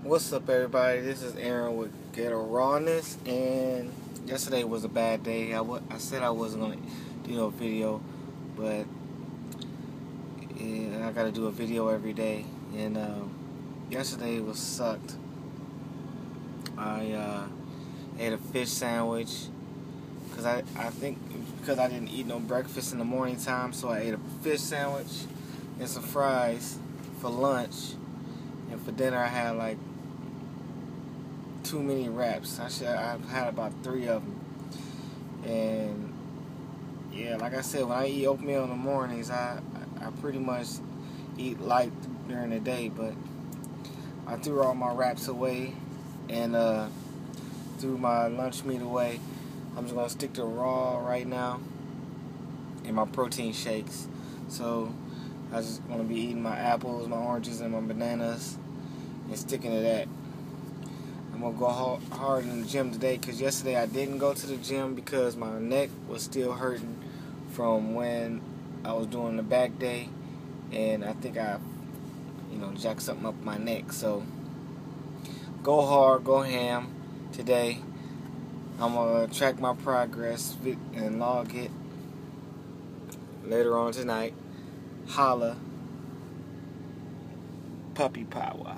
What's up, everybody? This is Aaron with Ghetto Rawness, and yesterday was a bad day. I said I wasn't gonna do no video, but I gotta do a video every day. And yesterday was sucked. I ate a fish sandwich because I think because I didn't eat no breakfast in the morning time, so I ate a fish sandwich and some fries for lunch, and for dinner I had like too many wraps. I've had about 3 of them. And yeah, like I said, when I eat oatmeal in the mornings, I pretty much eat light during the day. But I threw all my wraps away and threw my lunch meat away. I'm just gonna stick to raw right now and my protein shakes. So I just gonna be eating my apples, my oranges, and my bananas, and sticking to that. I'm going to go hard in the gym today because yesterday I didn't go to the gym because my neck was still hurting from when I was doing the back day, and I think I jacked something up my neck. So go hard, go ham today. I'm going to track my progress and log it later on tonight. Holla. Puppy power.